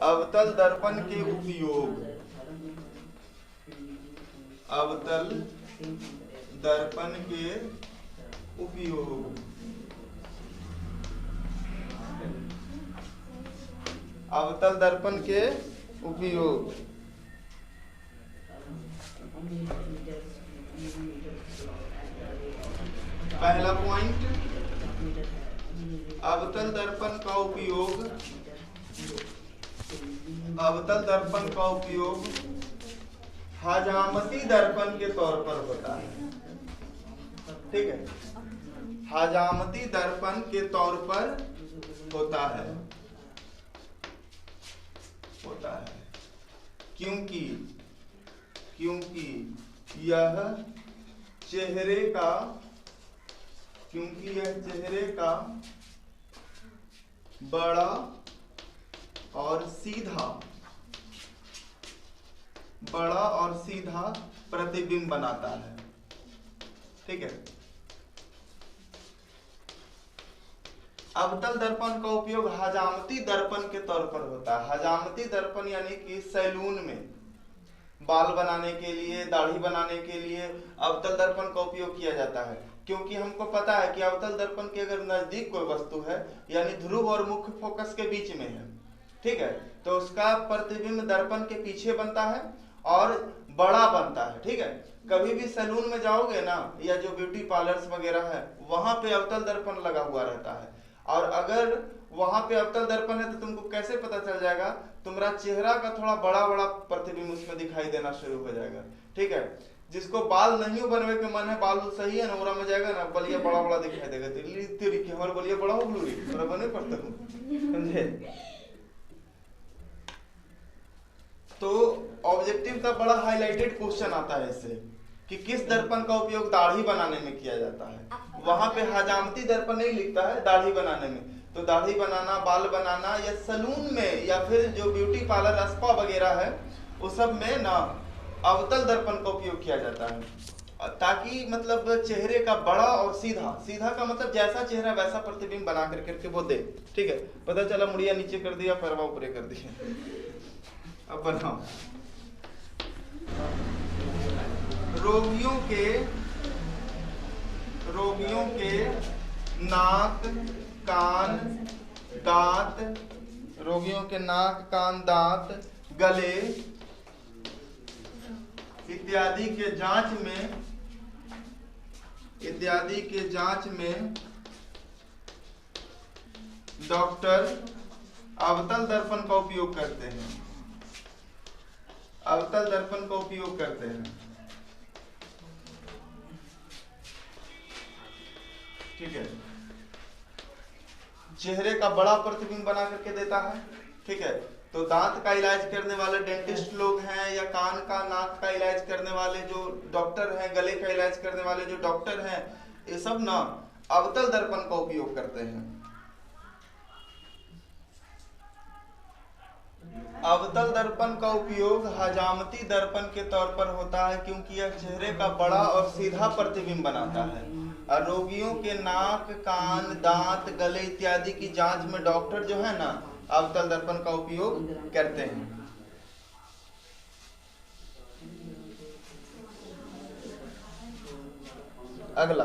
अवतल दर्पण के उपयोग, अवतल दर्पण के उपयोग, अवतल दर्पण के उपयोग। पहला पॉइंट, अवतल दर्पण का उपयोग, अवतल दर्पण का उपयोग हजामती दर्पण के तौर पर होता है। ठीक है, हजामती दर्पण के तौर पर होता है, होता है। क्योंकि यह चेहरे का, क्योंकि यह चेहरे का बड़ा और सीधा, बड़ा और सीधा प्रतिबिंब बनाता है। ठीक है, अवतल दर्पण का उपयोग हजामती दर्पण के तौर पर होता है। हजामती दर्पण यानी कि सैलून में बाल बनाने के लिए, दाढ़ी बनाने के लिए अवतल दर्पण का उपयोग किया जाता है। क्योंकि हमको पता है कि अवतल दर्पण के अगर नजदीक कोई वस्तु है, यानी ध्रुव और मुख्य फोकस के बीच में है, ठीक है, तो उसका प्रतिबिंब दर्पण के पीछे बनता है और बड़ा बनता है। ठीक है, कभी भी सैलून में जाओगे ना, या जो ब्यूटी पार्लर्स वगैरह है, वहां पे अवतल दर्पण लगा हुआ रहता है। और अगर वहां पे अवतल दर्पण है तो तुमको कैसे पता चल जाएगा? तुम्हारा चेहरा का थोड़ा बड़ा बड़ा प्रतिबिंब उसमें दिखाई देना शुरू हो जाएगा। ठीक है, जिसको बाल नहीं बनवे के मन है, बाल सही है ना, ओरा में जाएगा ना, बलिया बड़ा बड़ा दिखाई देगा, तेरी के हमारे बलिया बड़ा हो ब्लूरी ओरा बने पड़ता हूँ, समझे? तो ऑब्जेक्टिव का बड़ा हाईलाइटेड क्वेश्चन आता है इससे कि किस दर्पण का उपयोग दाढ़ी बनाने में किया जाता है। वहां पे हजामती दर्पण नहीं लिखता है, दाढ़ी बनाने में। तो दाढ़ी बनाना, बाल बनाना, या सैलून में, या फिर जो ब्यूटी पार्लर, स्पा वगैरह है, उस सब में ना अवतल दर्पण का उपयोग किया जाता है, ताकि मतलब चेहरे का बड़ा और सीधा, सीधा का मतलब जैसा चेहरा वैसा प्रतिबिंब बना करके वो दे। ठीक है, पता चला मुड़िया नीचे कर दिया, पैरवा ऊपर कर दिया। अब बनाओ, रोगियों के नाक, कान, दांत, रोगियों के नाक, कान, दांत, गले इत्यादि के जांच में डॉक्टर अवतल दर्पण का उपयोग करते हैं, अवतल दर्पण का उपयोग करते हैं। ठीक है, चेहरे का बड़ा प्रतिबिंब बना करके देता है। ठीक है, तो दांत का इलाज करने वाले डेंटिस्ट लोग हैं, या कान का, नाक का इलाज करने वाले जो डॉक्टर हैं, गले का इलाज करने वाले जो डॉक्टर हैं, ये सब ना अवतल दर्पण का उपयोग करते हैं। अवतल दर्पण का उपयोग हजामती दर्पण के तौर पर होता है, क्योंकि यह चेहरे का बड़ा और सीधा प्रतिबिंब बनाता है। और रोगियों के नाक, कान, दांत, गले इत्यादि की जांच में डॉक्टर जो है ना अवतल दर्पण का उपयोग करते हैं। अगला,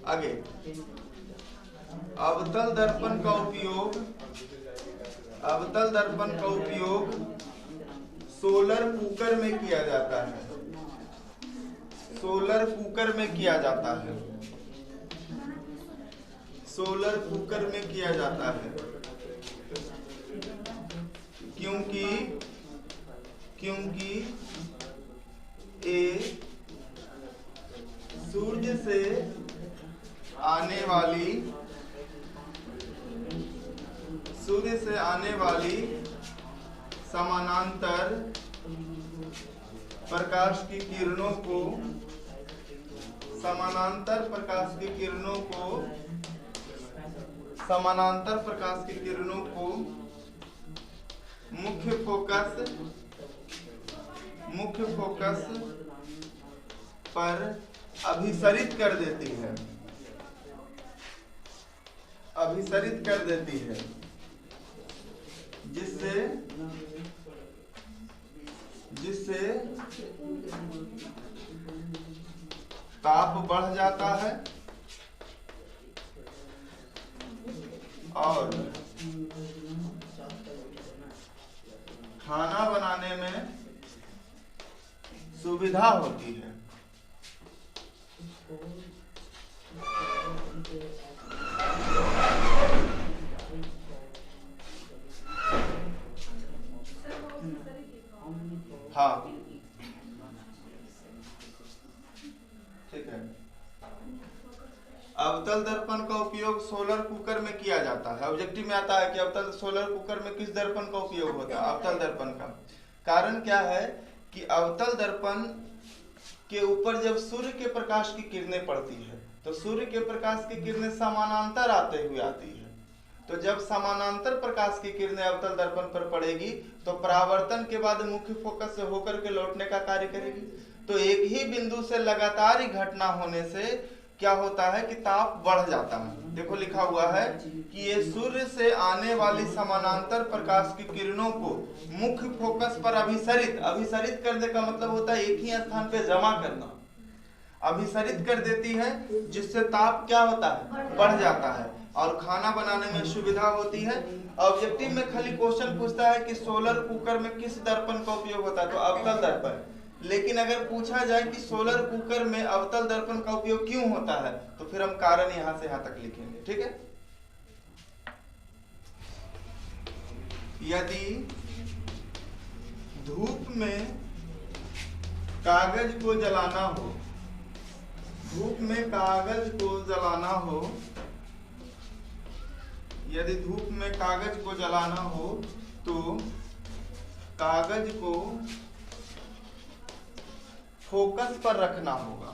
आगे, अवतल दर्पण का उपयोग, अवतल दर्पण का उपयोग सोलर कुकर में किया जाता है, सोलर कुकर में किया जाता है, सोलर कुकर में किया जाता है। क्योंकि ये सूर्य से आने वाली समानांतर प्रकाश की किरणों को, समानांतर प्रकाश की किरणों को मुख्य फोकस पर अभिसरित कर देती है। अभिसरित कर देती है, जिससे ताप बढ़ जाता है और खाना बनाने में सुविधा होती है। हाँ ठीक है। अवतल दर्पण का उपयोग सोलर कुकर में किया जाता है। ऑब्जेक्टिव में आता है कि अवतल सोलर कुकर में किस दर्पण का उपयोग होता है? अवतल दर्पण का। कारण क्या है कि अवतल दर्पण के ऊपर जब सूर्य के प्रकाश की किरणें पड़ती है तो सूर्य के प्रकाश की किरणें समानांतर आते हुए आती है। तो जब समानांतर प्रकाश की किरणें अवतल दर्पण पर पड़ेगी तो परावर्तन के बाद मुख्य फोकस से होकर के लौटने का कार्य करेगी। तो एक ही बिंदु से लगातार ही घटना होने से क्या होता है कि ताप बढ़ जाता है। देखो लिखा हुआ है कि ये सूर्य से आने वाली समानांतर प्रकाश की किरणों को मुख्य फोकस पर अभिसरित करने का मतलब होता है एक ही स्थान पे जमा करना। अभिसरित कर देती है जिससे ताप क्या होता है? बढ़ जाता है और खाना बनाने में सुविधा होती है। ऑब्जेक्टिव में खाली क्वेश्चन पूछता है कि सोलर कुकर में किस दर्पण का उपयोग होता है, तो अवतल दर्पण। लेकिन अगर पूछा जाए कि सोलर कुकर में अवतल दर्पण का उपयोग क्यों होता है तो फिर हम कारण यहां से यहां तक लिखेंगे। ठीक है। यदि धूप में कागज को जलाना हो, धूप में कागज को जलाना हो, यदि धूप में कागज को जलाना हो तो कागज को फोकस पर रखना होगा।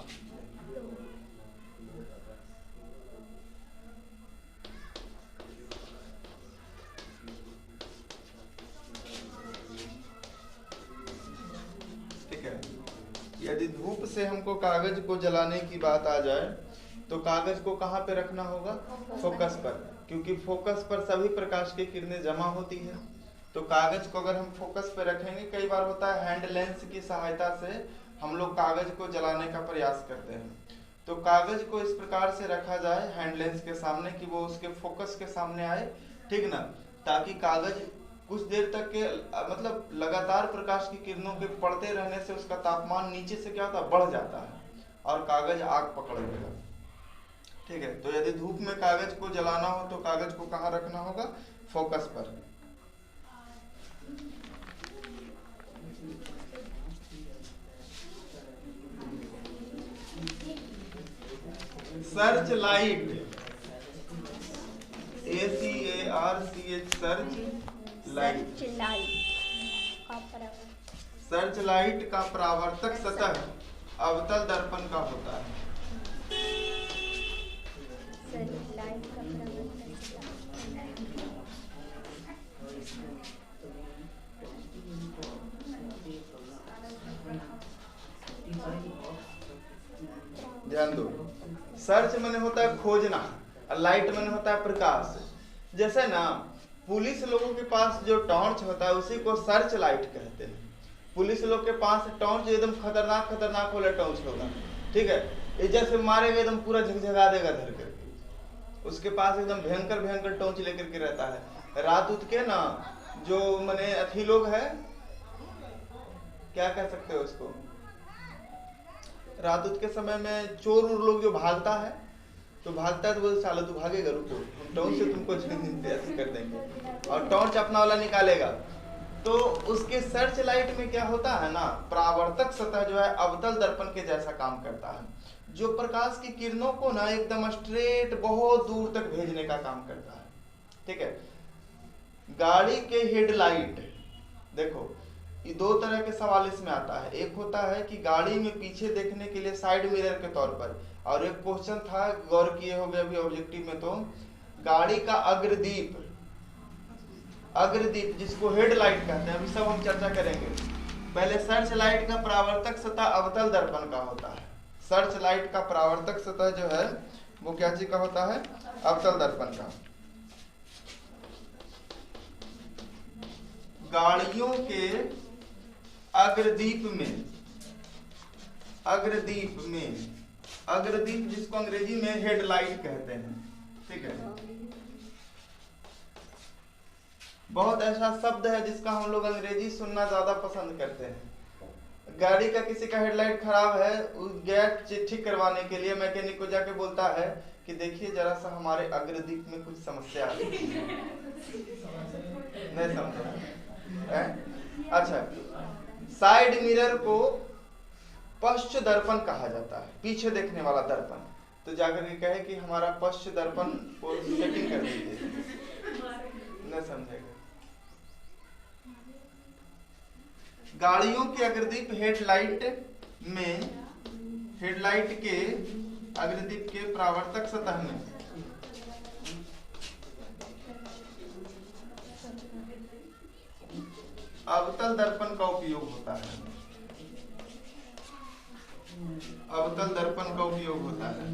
ठीक है। यदि धूप से हमको कागज को जलाने की बात आ जाए तो कागज को कहां पे रखना होगा? फोकस पर, क्योंकि फोकस पर सभी प्रकाश की किरणें जमा होती है। तो कागज को अगर हम फोकस पे रखेंगे, कई बार होता है हैंड लेंस की सहायता से हम लोग कागज को जलाने का प्रयास करते हैं। तो कागज को इस प्रकार से रखा जाए हैंड लेंस के सामने कि वो उसके फोकस के सामने आए, ठीक ना, ताकि कागज कुछ देर तक के मतलब लगातार प्रकाश की किरणों के पड़ते रहने से उसका तापमान नीचे से क्या होता है? बढ़ जाता है और कागज आग पकड़ लेगा। ठीक है। तो यदि धूप में कागज को जलाना हो तो कागज को कहाँ रखना होगा? फोकस पर। Search light, ACARCH, search light. Search light का परावर्तक सतह अवतल दर्पण का होता है। ध्यान दो, सर्च मैंने होता है खोजना और लाइट मैंने होता है प्रकाश। जैसे ना पुलिस लोगों के पास जो टॉर्च होता है उसी को सर्च लाइट कहते हैं। पुलिस लोग के पास टॉर्च एकदम खतरनाक वाला टॉर्च होगा, ठीक है, ये जैसे मारेगा एकदम पूरा झकझका देगा धर करके। उसके पास एकदम भयंकर टॉर्च लेकर के रहता है। रात उठ के ना जो मने अथी लोग है, क्या कह सकते हो उसको, रात उठ के समय में चोर लोग जो भागता है तो बोले साला तू भागेगा, रुको हम टॉर्च से तुमको ऐसे कर देंगे, और टॉर्च अपना वाला निकालेगा। तो उसके सर्च लाइट में क्या होता है ना, परावर्तक सतह जो है अवतल दर्पण के जैसा काम करता है, जो प्रकाश की किरणों को ना एकदम स्ट्रेट बहुत दूर तक भेजने का काम करता है। ठीक है। गाड़ी के हेडलाइट, देखो ये दो तरह के सवाल इसमें आता है। एक होता है कि गाड़ी में पीछे देखने के लिए साइड मिरर के तौर पर, और एक क्वेश्चन था गौर किए होंगे अभी ऑब्जेक्टिव में, तो गाड़ी का अग्रदीप जिसको हेडलाइट कहते हैं, अभी सब हम चर्चा करेंगे। पहले सर्च लाइट का परावर्तक सतह अवतल दर्पण का होता है। सर्च लाइट का परावर्तक सतह जो है वो क्या चीज का होता है? अवतल दर्पण का। गाड़ियों के अग्रदीप में अग्रदीप जिसको अंग्रेजी में हेडलाइट कहते हैं, ठीक है। बहुत ऐसा शब्द है जिसका हम लोग अंग्रेजी सुनना ज्यादा पसंद करते हैं। गाड़ी का किसी का हेडलाइट खराब है, गैस ठीक करवाने के लिए मैकेनिक को जाके बोलता है कि देखिए जरा सा हमारे अग्रदीप में कुछ समस्या आ रही है। नहीं समझे? अच्छा, साइड मिरर को पश्च दर्पण कहा जाता है, पीछे देखने वाला दर्पण। तो जाकर के कहे कि हमारा पश्च दर्पण को सेटिंग कर दीजिए, नहीं समझेगा। गाड़ियों के अग्रदीप हेडलाइट के अग्रदीप के परावर्तक सतह में अवतल दर्पण का उपयोग होता है। अवतल दर्पण का उपयोग होता है।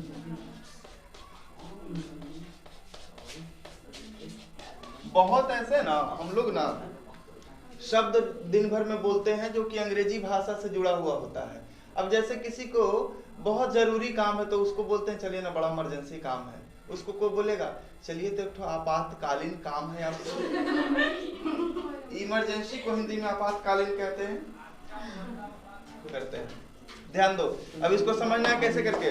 बहुत ऐसे ना हम लोग ना शब्द दिन भर में बोलते हैं जो कि अंग्रेजी भाषा से जुड़ा हुआ होता है। अब जैसे किसी को बहुत जरूरी काम है तो उसको बोलते हैं चलिए ना बड़ा इमरजेंसी काम है, उसको कोई बोलेगा चलिए तो एक आपातकालीन काम है आपको। इमरजेंसी को हिंदी में आपातकालीन कहते हैं, करते हैं। ध्यान दो, अब इसको समझना है कैसे करके।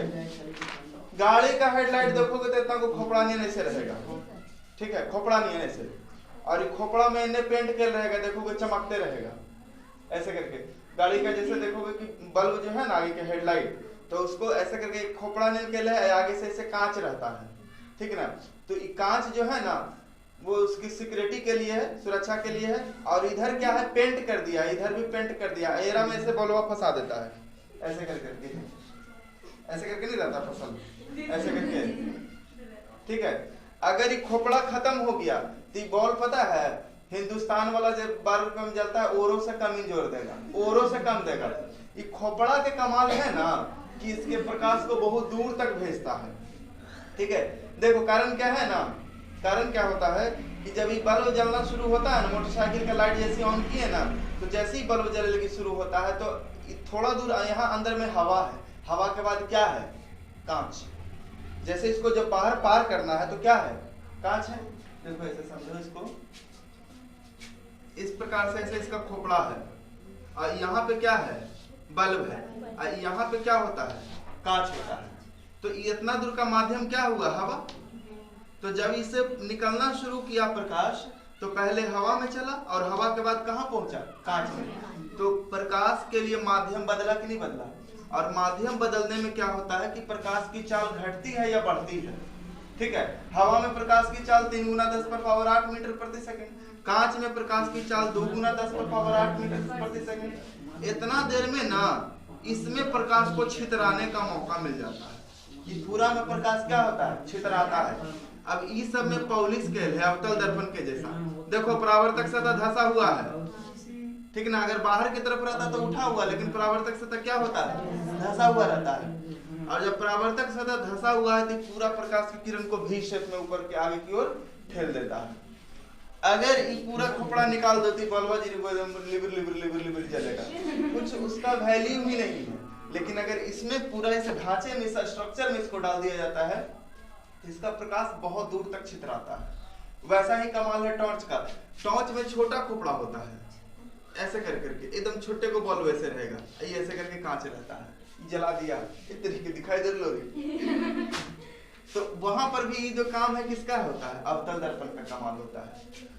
गाड़ी का हेडलाइट देखोगे तो इतना को खोपड़ा नहीं ऐसे रहेगा, ठीक है, खोपड़ा नहीं है ऐसे, और ये खोपड़ा में इन्हें पेंट कर रहेगा, देखोगे चमकते रहेगा ऐसे करके। गाड़ी का जैसे देखोगे कि बल्ब जो है ना आगे के हेडलाइट, तो उसको ऐसे करके खोपड़ा नहीं निकल है, आगे से ऐसे कांच रहता है, ठीक है ना। तो ये कांच जो है ना वो उसकी सिक्योरिटी के लिए है, सुरक्षा के लिए है। और इधर क्या है, पेंट कर दिया, इधर भी पेंट कर दिया, एरा में ऐसे बल्ब फंसा देता है ऐसे करके, ऐसे करके नहीं रहता फसल, ऐसे करके, ठीक है। अगर ये खोपड़ा खत्म हो गया तो ये बॉल पता है हिंदुस्तान वाला जब 12 रुपए में जलता है ओरो से कम ही जोर देगा, ओरो से कम देगा। ये खोपड़ा के कमाल है ना कि इसके प्रकाश को बहुत दूर तक भेजता है, ठीक है। देखो कारण क्या है ना, कारण क्या होता है कि जब ये बल्ब जलना शुरू होता है ना, मोटरसाइकिल का लाइट जैसे ऑन किए ना, तो जैसे ही बल्ब जलने लगी शुरू होता है तो थोड़ा दूर यहाँ अंदर में हवा है, हवा के बाद क्या है, कांच। जैसे इसको जब बाहर पार करना है तो क्या है, कांच है। देखो ऐसे समझो इसको, इस प्रकार से ऐसे इसका खोपड़ा है, और यहाँ पे क्या है, बल्ब है, और यहाँ पे क्या होता है, कांच होता है। तो इतना दूर का माध्यम क्या हुआ, हवा। तो जब इसे निकलना शुरू किया प्रकाश तो पहले हवा में चला और हवा के बाद कहाँ पहुंचा, कांच में। तो प्रकाश के लिए माध्यम बदला कि नहीं बदला। और माध्यम बदलने में क्या होता है कि प्रकाश की चाल घटती है या बढ़ती है, ठीक है। हवा में प्रकाश की चाल 3 गुना 10 पर पावर 8 मीटर प्रति सेकंड, कांच में प्रकाश की चाल 2 गुना 10 पर पावर 8 मीटर प्रति सेकंड। इतना देर में ना इसमें प्रकाश को छितराने का मौका मिल जाता है। ये पूरा में प्रकाश क्या होता है, छितराता है। अब इस सब में पॉलिश स्केल है अवतल दर्पण के जैसा। देखो परावर्तक सतह धंसा हुआ है, ठीक ना। अगर बाहर की तरफ रहता तो उठा हुआ, लेकिन परावर्तक सतह क्या होता है, धंसा हुआ रहता है। और जब परावर्तक सतह धंसा हुआ है तो पूरा प्रकाश की किरण को भी शेप में ऊपर के आगे की ओर ठेल देता है। अगर ये पूरा खोपड़ा निकाल देती बल्ब लिबर जलेगा, कुछ उसका वैल्यू ही नहीं है। लेकिन अगर इसमें पूरा इस ढांचे में, इस स्ट्रक्चर में इसको डाल दिया जाता है, इसका प्रकाश बहुत दूर तक छितराता है। वैसा ही कमाल है टॉर्च का। टॉर्च में छोटा खोपड़ा होता है, ऐसे कर करके एकदम छोटे को बल्ब ऐसे रहेगा, ये ऐसे करके कांच रहता है, जला दिया इस तरीके दिखाई दे लो रे। तो वहां पर भी जो काम है किसका होता है, अवतल दर्पण का कमाल होता है।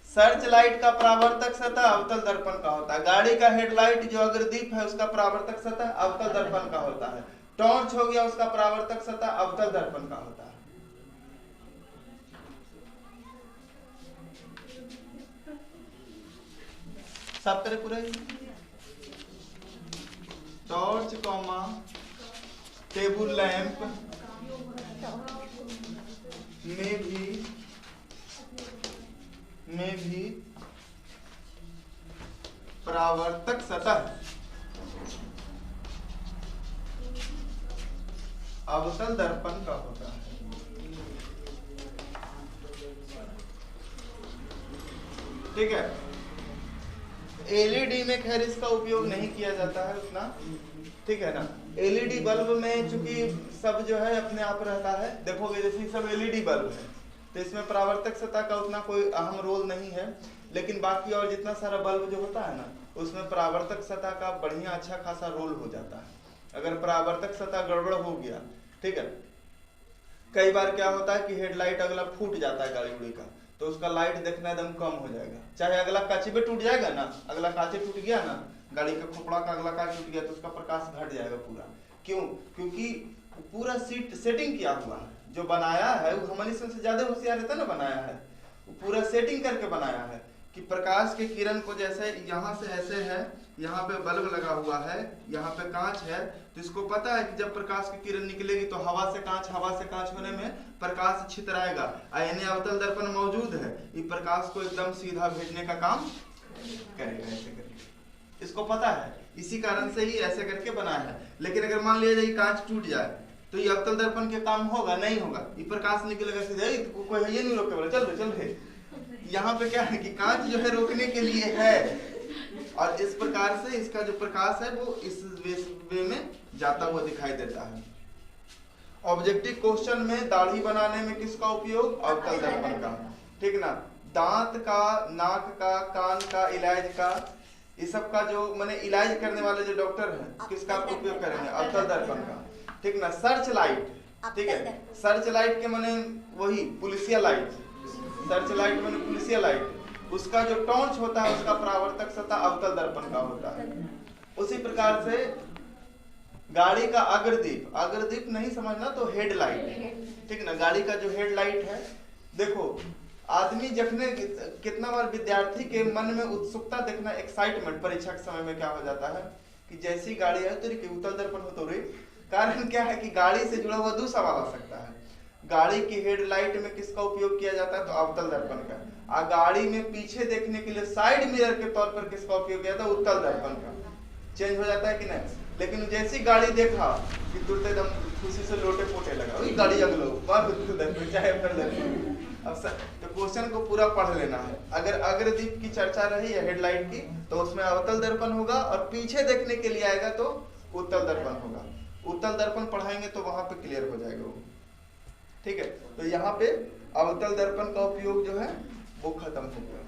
सर्च लाइट का परावर्तक सतह अवतल दर्पण का होता है। गाड़ी का हेडलाइट जो अग्रदीप है उसका परावर्तक सतह अवतल दर्पण का होता है। टॉर्च हो गया उसका परावर्तक सतह अवतल दर्पण का होता है। सब तरह पूरा टॉर्च कॉमा टेबल लैंप में भी परावर्तक सतह अवतल दर्पण का होता है। ठीक है, एलईडी में खैर इसका उपयोग नहीं किया जाता है उतना, ठीक है ना। एलईडी बल्ब में चूंकि सब जो है अपने आप रहता है, देखोगे जैसे सब एलईडी बल्ब है तो इसमें परावर्तक सतह का उतना कोई अहम रोल नहीं है, लेकिन बाकी और जितना सारा बल्ब जो होता है ना उसमें परावर्तक सतह का बढ़िया अच्छा खासा रोल हो जाता है। अगर परावर्तक सतह गड़बड़ हो गया, ठीक है, कई बार क्या होता है कि हेडलाइट अगला फूट जाता है गाड़ी उड़ी का, तो उसका लाइट देखना एकदम कम हो जाएगा। चाहे अगला कांच पे टूट जाएगा ना, अगला कांच टूट गया ना, गाड़ी का खोपड़ा का अगला कांच टूट गया तो उसका प्रकाश घट जाएगा पूरा। क्यों? क्योंकि पूरा सीट सेटिंग किया हुआ है, जो बनाया है वो हमारी से ज्यादा होशियार रहता ना, बनाया है वो पूरा सेटिंग करके बनाया है कि प्रकाश के किरण को जैसे यहाँ से ऐसे है, यहाँ पे बल्ब लगा हुआ है, यहाँ पे कांच है, तो इसको पता है कि जब प्रकाश की किरण निकलेगी तो हवा से कांच होने में प्रकाश छितराएगा। यानी अवतल दर्पण मौजूद है, ये प्रकाश को एकदम सीधा भेजने का काम करेगा, ऐसे करके इसको पता है, इसी कारण से ही ऐसे करके बनाया है। लेकिन अगर मान लिया जाए कांच टूट जाए तो ये अवतल दर्पण के काम होगा? नहीं होगा, ये प्रकाश निकलेगा सीधे, कोई है ये नहीं रोके बोले चल रहे। यहाँ पे क्या है कि कांच जो है रोकने के लिए है, और इस प्रकार से इसका जो प्रकाश है वो इस वे में जाता हुआ दिखाई देता है। ऑब्जेक्टिव क्वेश्चन में दाढ़ी बनाने में किसका उपयोग? अवतल दर्पण का, ठीक ना। दांत का, नाक का, कान का, इलाज का, इस सब का जो माने इलाज करने वाले जो डॉक्टर हैं किसका उपयोग करेंगे? अवतल दर्पण का, ठीक ना। सर्च लाइट, ठीक है, सर्च लाइट के माने वही पुलिसिया लाइट, सर्च लाइट माने पुलिसिया लाइट, उसका जो टॉर्च होता है उसका परावर्तक सतह अवतल दर्पण का होता है। उसी प्रकार से गाड़ी का अग्रदीप, अग्रदीप नहीं समझना तो हेडलाइट, ठीक ना। गाड़ी का जो हेडलाइट है, देखो आदमी जखने कितना बार विद्यार्थी के मन में उत्सुकता देखना, एक्साइटमेंट परीक्षा के समय में क्या हो जाता है कि जैसी गाड़ी है तो उत्तल दर्पण हो तो रे, कारण क्या है कि गाड़ी से जुड़ा हुआ दो सवाल आ सकता है। गाड़ी की हेडलाइट में किसका उपयोग किया जाता है? तो अवतल दर्पण का। और गाड़ी में पीछे देखने के लिए साइड मिरर के तौर पर किसका उपयोग किया था? उत्तल दर्पण का। चेंज हो जाता है कि नहीं? लेकिन जैसी गाड़ी देखा कि तुरंत एकदम खुशी से लोटे पोटे लगा, वही गाड़ी अगलो चाहे अब तो क्वेश्चन को पूरा पढ़ लेना है। अगर अग्रदीप की चर्चा रही है हेडलाइट की तो उसमें अवतल दर्पण होगा, और पीछे देखने के लिए आएगा तो उत्तल दर्पण होगा। उत्तल दर्पण पढ़ाएंगे तो वहां पे क्लियर हो जाएगा वो, ठीक है। तो यहाँ पे अवतल दर्पण का उपयोग जो है वो खत्म हो गया।